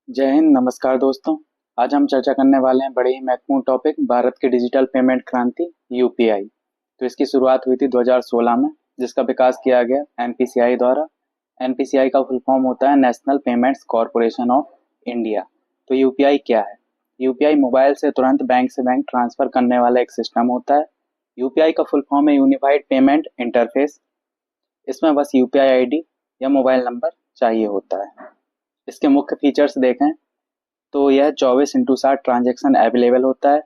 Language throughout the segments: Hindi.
जय हिंद, नमस्कार दोस्तों। आज हम चर्चा करने वाले हैं बड़े ही महत्वपूर्ण टॉपिक भारत की डिजिटल पेमेंट क्रांति यूपीआई। तो इसकी शुरुआत हुई थी 2016 में, जिसका विकास किया गया एनपीसीआई द्वारा। एनपीसीआई का फुल फॉर्म होता है national payments corporation of India. तो यूपीआई क्या है? यूपीआई मोबाइल से तुरंत बैंक से बैंक ट्रांसफर करने वाला एक सिस्टम होता है। यूपीआई का फुल फॉर्म है यूनिफाइड पेमेंट इंटरफेस। इसमें बस यूपीआई आईडी या मोबाइल नंबर चाहिए होता है। इसके मुख्य फीचर्स देखें तो यह 24/7 ट्रांजैक्शन अवेलेबल होता है।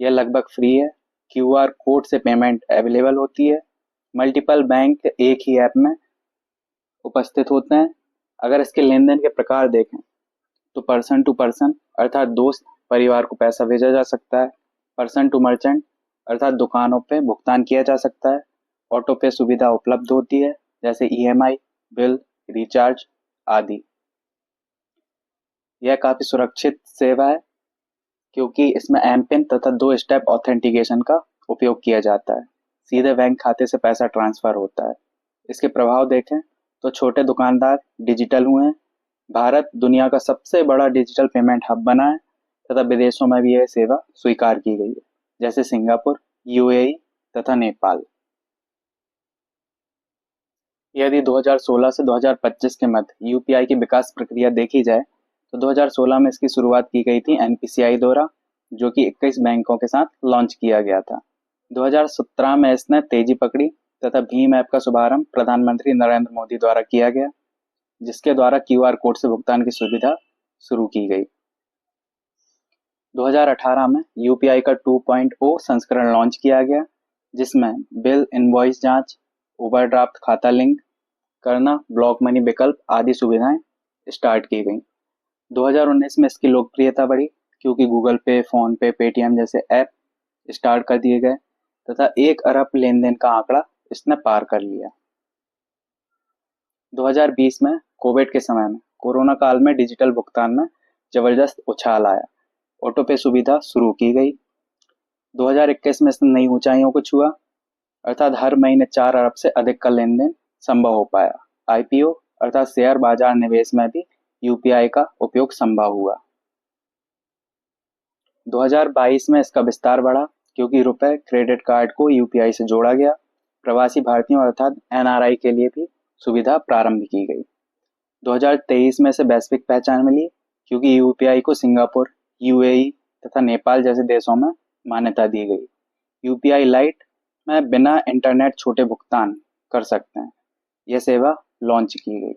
यह लगभग फ्री है। क्यूआर कोड से पेमेंट अवेलेबल होती है। मल्टीपल बैंक एक ही ऐप में उपस्थित होते हैं। अगर इसके लेन देन के प्रकार देखें तो पर्सन टू पर्सन अर्थात दोस्त परिवार को पैसा भेजा जा सकता है। पर्सन टू मर्चेंट अर्थात दुकानों पे भुगतान किया जा सकता है। ऑटो पे सुविधा उपलब्ध होती है, जैसे ईएमआई, बिल, रिचार्ज आदि। यह काफी सुरक्षित सेवा है क्योंकि इसमें एम पिन तथा 2 स्टेप ऑथेंटिकेशन का उपयोग किया जाता है। सीधे बैंक खाते से पैसा ट्रांसफर होता है। इसके प्रभाव देखें तो छोटे दुकानदार डिजिटल हुए हैं। भारत दुनिया का सबसे बड़ा डिजिटल पेमेंट हब बना है तथा विदेशों में भी यह सेवा स्वीकार की गई है, जैसे सिंगापुर, यूएई तथा नेपाल। यदि 2016 से 2025 के मध्य यूपीआई की विकास प्रक्रिया देखी जाए तो 2016 में इसकी शुरुआत की गई थी एनपीसीआई द्वारा, जो कि 21 बैंकों के साथ लॉन्च किया गया था। 2017 में इसने तेजी पकड़ी तथा भीम ऐप का शुभारंभ प्रधानमंत्री नरेंद्र मोदी द्वारा किया गया, जिसके द्वारा क्यूआर कोड से भुगतान की सुविधा शुरू की गई। 2018 में यूपीआई का 2.0 संस्करण लॉन्च किया गया, जिसमें बिल, इनवॉइस जांच, ओवरड्राफ्ट खाता लिंक करना, ब्लॉक मनी विकल्प आदि सुविधाएं स्टार्ट की गई। 2019 में इसकी लोकप्रियता बढ़ी क्योंकि गूगल पे, फोन पे, पेटीएम जैसे ऐप स्टार्ट कर दिए गए तथा 1 अरब लेन देन का आंकड़ा इसने पार कर लिया। 2020 में कोविड के समय में कोरोना काल में डिजिटल भुगतान में जबरदस्त उछाल आया। ऑटो पे सुविधा शुरू की गई। 2021 में इसने नई ऊंचाइयों को छुआ, अर्थात हर महीने 4 अरब से अधिक का लेन देन संभव हो पाया। आईपीओ अर्थात शेयर बाजार निवेश में भी यूपीआई का उपयोग संभव हुआ। 2022 में इसका विस्तार बढ़ा क्योंकि रुपए क्रेडिट कार्ड को यूपीआई से जोड़ा गया। प्रवासी भारतीयों अर्थात एनआरआई के लिए भी सुविधा प्रारंभ की गई। 2023 में इसे वैश्विक पहचान मिली क्योंकि यूपीआई को सिंगापुर, यूएई तथा नेपाल जैसे देशों में मान्यता दी गई। यूपीआई लाइट में बिना इंटरनेट छोटे भुगतान कर सकते हैं। यह सेवा लॉन्च की गई।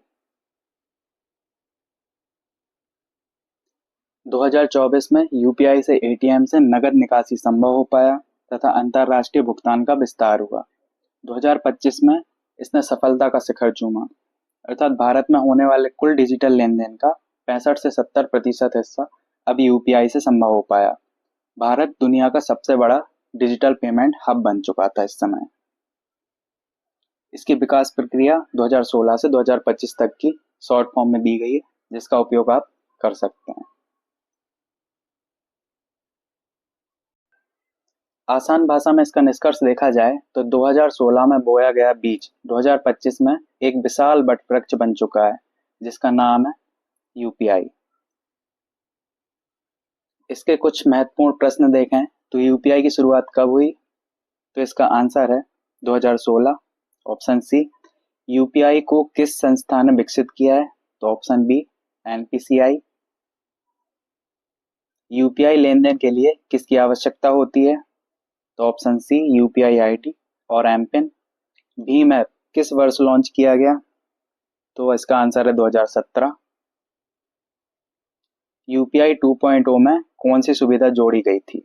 2024 में यूपीआई से एटीएम से नकद निकासी संभव हो पाया तथा अंतर्राष्ट्रीय भुगतान का विस्तार हुआ। 2025 में इसने सफलता का शिखर चूमा, अर्थात भारत में होने वाले कुल डिजिटल लेन देन का 65 से 70% हिस्सा अब यूपीआई से संभव हो पाया। भारत दुनिया का सबसे बड़ा डिजिटल पेमेंट हब बन चुका था इस समय। इसकी विकास प्रक्रिया 2016 से 2025 तक की शॉर्ट फॉर्म में दी गई है, जिसका उपयोग आप कर सकते हैं। आसान भाषा में इसका निष्कर्ष देखा जाए तो 2016 में बोया गया बीज 2025 में एक विशाल वटवृक्ष बन चुका है, जिसका नाम है यूपीआई। इसके कुछ महत्वपूर्ण प्रश्न देखें तो यूपीआई की शुरुआत कब हुई? तो इसका आंसर है 2016, ऑप्शन सी। यूपीआई को किस संस्था ने विकसित किया है? तो ऑप्शन बी, एनपीसीआई। यूपीआई लेन देन के लिए किसकी आवश्यकता होती है? तो ऑप्शन सी, यूपीआई आईडी और एम पिन। भीम ऐप किस वर्ष लॉन्च किया गया? तो इसका आंसर है 2017। यूपीआई 2.0 में कौन सी सुविधा जोड़ी गई थी?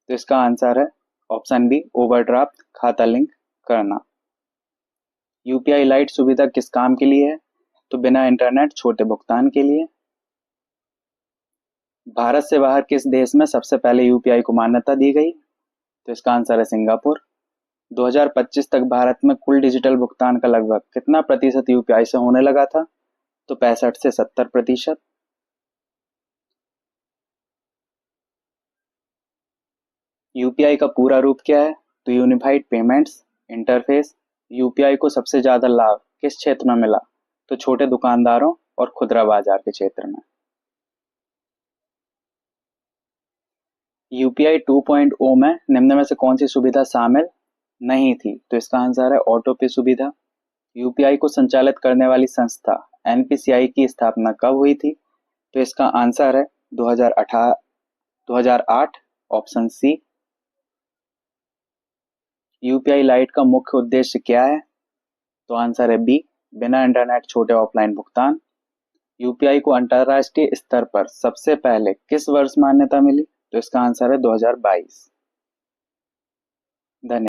तो इसका आंसर है ऑप्शन बी, ओवरड्राफ्ट खाता लिंक करना। यूपीआई लाइट सुविधा किस काम के लिए है? तो बिना इंटरनेट छोटे भुगतान के लिए। भारत से बाहर किस देश में सबसे पहले यूपीआई को मान्यता दी गई? तो इसका आंसर है सिंगापुर। 2025 तक भारत में कुल डिजिटल भुगतान का लगभग कितना प्रतिशत यूपीआई से होने लगा था? तो 65 से 70%। यूपीआई का पूरा रूप क्या है? तो यूनिफाइड पेमेंट्स इंटरफेस। यूपीआई को सबसे ज्यादा लाभ किस क्षेत्र में मिला? तो छोटे दुकानदारों और खुदरा बाजार के क्षेत्र में। यूपीआई 2.0 में निम्न में से कौन सी सुविधा शामिल नहीं थी? तो इसका आंसर है ऑटो पे सुविधा। यूपीआई को संचालित करने वाली संस्था एनपीसीआई की स्थापना कब हुई थी? तो इसका आंसर है 2008 ऑप्शन सी। यूपीआई लाइट का मुख्य उद्देश्य क्या है? तो आंसर है बी, बिना इंटरनेट छोटे ऑफलाइन भुगतान। यूपीआई को अंतरराष्ट्रीय स्तर पर सबसे पहले किस वर्ष मान्यता मिली? तो इसका आंसर है 2022। धन्यवाद।